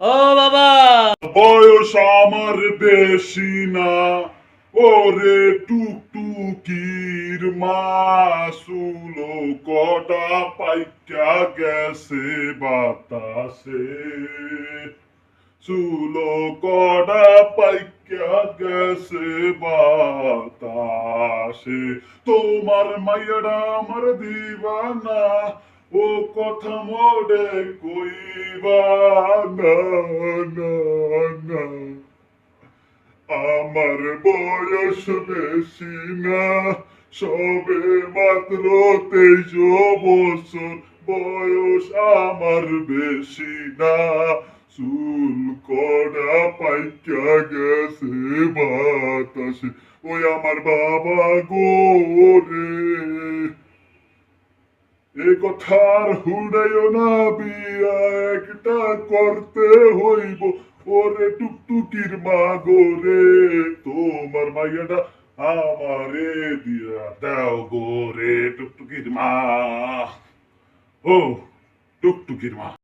ও বাবা, বয়স আমার বেশি না, ওরে টুকটুকির মা, চুলো কটা পাইকা গেছে বাতাসে, চুলো কটা পাইকা গেছে বাতাসে। তোমার মাইয়াডা আমার দিবানা, ও কথা মোড়ে কইবা না, না, না। আমার বয়স বেশি না, সবে মাত্র 23 বছর বয়স আমার বেশি না, চুল কড়া পাইকা গেছে বাতাসে। ওই আমার বাবা গো রে, এ কথার হুড়াইও না, বিয়া একটা করতে হইব, ওরে টুকটুকির মা গো রে, তোমার মাইয়াটা আমারে দিয়া দাও গো রে টুকটুকির মা, ও টুকটুকির মা।